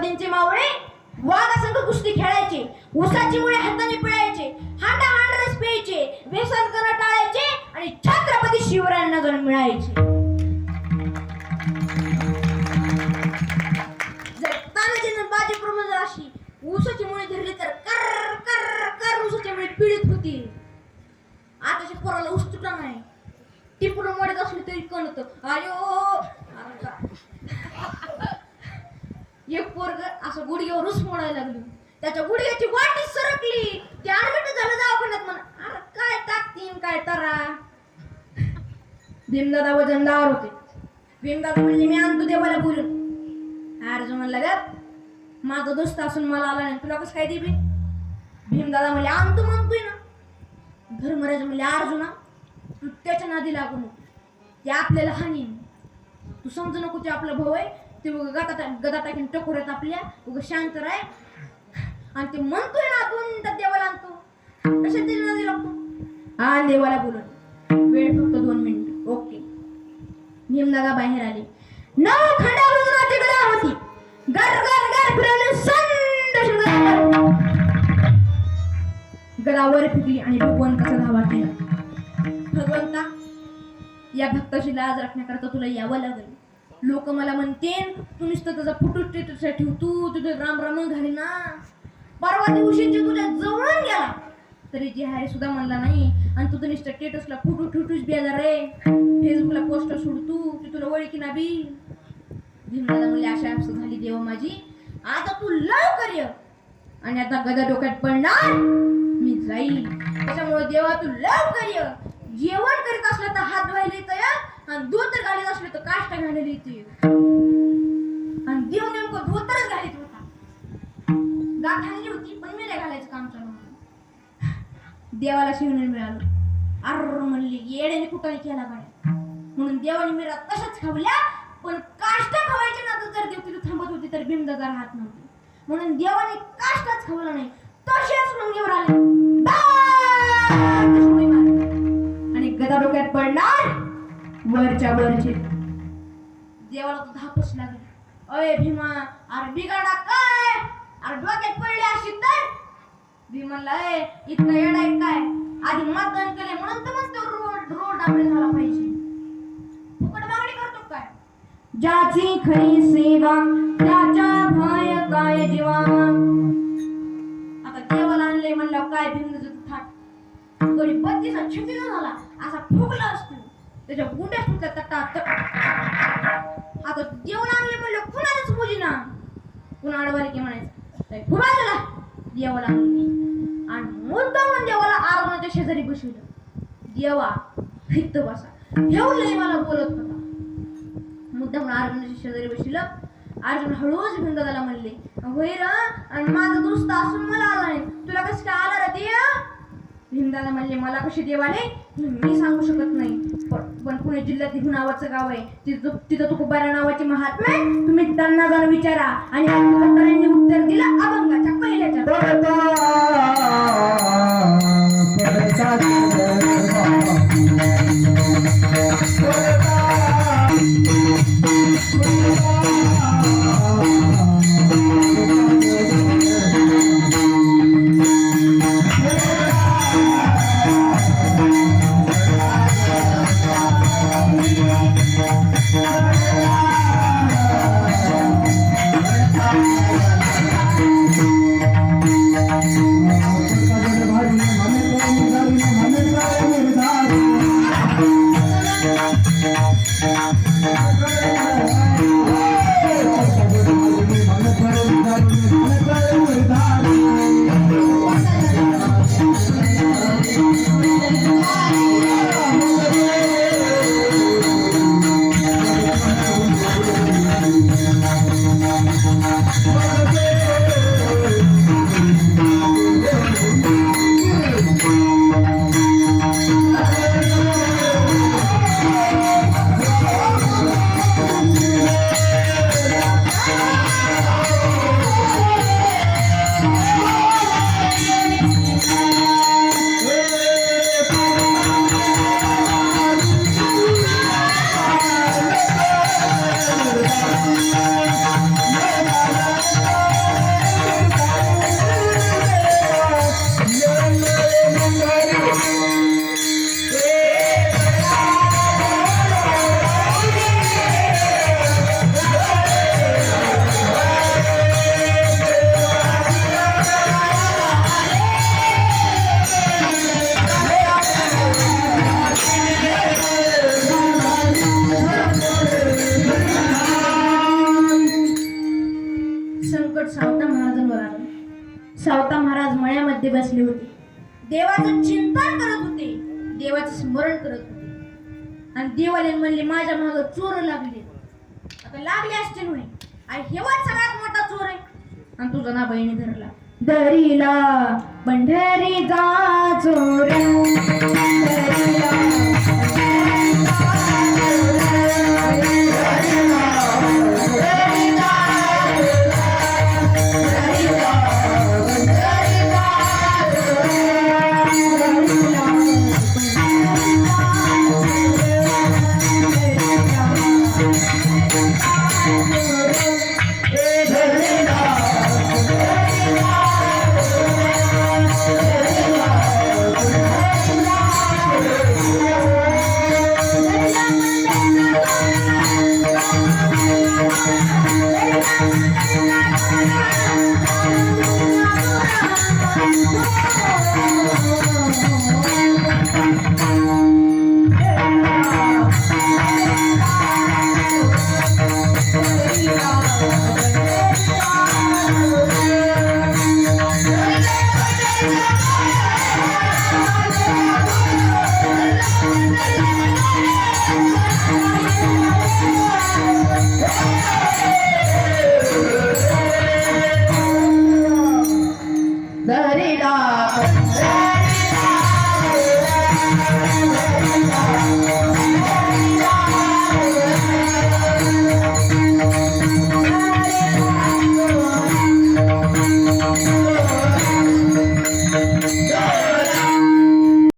छत्रपतींचे मावळे वाघासंग कुस्ती खेळायचे, उसाची मुळे हाताने पिळायचे, हांडा प्यायचे, व्यसन करणं टाळायचे आणि छत्रपती शिवरायांना जण मिळायचे. जर तानाजीनं बाजीप्रमाणे जर अशी उसाची मुळे धरली तर कर कर कर उसाची मुळे पिळत होती. आताच्या पोराला ऊस तुटला नाही, टिपून मोडत असली तरी कळत आयो. एक पोरग असं गुडघ्यावर ऊस मोडायला लागली, त्याच्या गुडघ्याची वाटी सरकली, ते ऍडमिट झालं दवाखान्यात. म्हणा अरे काय टाकतीन काय तरा. भीमदादा वजनदार होते. भीमदादा म्हणजे मी आणतो देवाला बोलून. अर्जुन म्हणला ग माझा दोस्त असून मला आला नाही, तुला कसं काय देबी. भीमदादा म्हणले आणतो म्हणतोय ना. धर्मराज म्हणले अर्जुना तू त्याच्या नादी लागू नको, ते आपल्याला हानी. तू समजू नको ते आपला भाऊ आहे, ते गदा टाकीन टकोऱ्यात आपल्या. उगा शांत राय. आणि ते म्हणतोय ना आपण त्या देवाला आणतो, कशात त्याच्या नादी लागतो. हा देवाला बोलून वेळ फक्त 2 मिनिट. ओके. भीमदादा बाहेर आले. 9 खंडावरून गदा होती. गर गर गर फिरवले संद गदावर फिरली आणि भगवंताचा धावा केला. भगवंता या भक्ताची लाज राखण्याकरता तुला यावं लागेल. लोक मला म्हणतील तू नुसतं त्याचा फोटो स्टेटस ठेव, तू तुझं राम राम घाली ना. परवा दिवशी तुझ्या जवळून गेला तरी जे आहे सुद्धा म्हणला नाही. आणि तुझं नुसतं स्टेटसला फोटो ठेवतोच बेजार रे, फेसबुकला पोस्ट सोडतू, ती तुला ओळखी ना बी. भीमदादा म्हणले अशा असं झाली देवा माझी, आता तू लवकर ये. आणि आता गदा डोक्यात पडणार मी जाईल, त्याच्यामुळे देवा तू लवकर ये. जेवण करीत असलं तर हात धुवायला येतं, आणि धोतर घालीत असलं तर काष्टा घालायला येते. आणि देव नेमकं धोतरच घालीत होता. गाठाणी होती पण मी घालायचं काम चालू. देवाला शिवणे मिळालं. अर्र म्हणली येड्याने कुठं केला गाड्या. म्हणून देवाने मिळा तशाच खावल्या, पण काष्टा खावायचे ना तर देव तिथे थांबत होती तर भीमदादा राहत नव्हती. म्हणून देवाने काष्टाच खावला नाही, तशाच लुंगीवर आले आणि गदा डोक्यात पडणार वरच्या वरचे. देवाला तो धापच लागला. अय भीमा अरे बिगाडा काय, अरे डोक्यात पडले अशी तर. भीमाला इतका येडा आहे काय, आधी मतदान केले म्हणून तर म्हणतो रोड आपले झाला पाहिजे. फुकट मागणी करतो काय. ज्याची खरी सेवा त्याच्या भय काय जीवा. आता देवाला आणले म्हणलं काय भीमदाचं थाट गडी 32 छत्तीचा झाला असा फुगला असतो, त्याच्या गुंड्या सुटल्या तटात. आता देवाला आणले म्हणलं कुणालाच मुलीना, कुणा अडवाले की म्हणायचं फुगायला देवाला आणले. आणि मुद्दा म्हणून देवाला अर्जुनाच्या शेजारी बसवलं. देवा हित बसा, ठेवलंय मला बोलत होता. मुद्दा म्हणून अर्जुनाच्या शेजारी बसवलं. अर्जुन हळूच भीमदादाला म्हणले होय र, आणि माझा दोस्त असून मला आला नाही, तुला कसं काय आला रे देव. भीमदादा म्हणले मला कशी देव आले मी सांगू शकत नाही, पण पुणे जिल्ह्यात निघून नावाचं गाव आहे, तिथं तुकोबारा नावाचे महात्मा आहे, तुम्ही त्यांना जाऊन विचारा. आणि त्यांनी उत्तर दिलं अभंगाच्या पहिल्याच्या. संकट सावता महाराजांवर आलं. सावता महाराज मळ्यामध्ये बसले होते. देवाचं चिंतन करत होते, देवाचं स्मरण करत होते. आणि देवाने म्हणले माझ्या मागं चोर लागले. आता लागले असतील म्हणे. आणि हेवाच सगळ्यात मोठा चोर आहे. आणि तुझं ना बहिणी धरला दरीला पंढरीचा चोर दरीला दरीला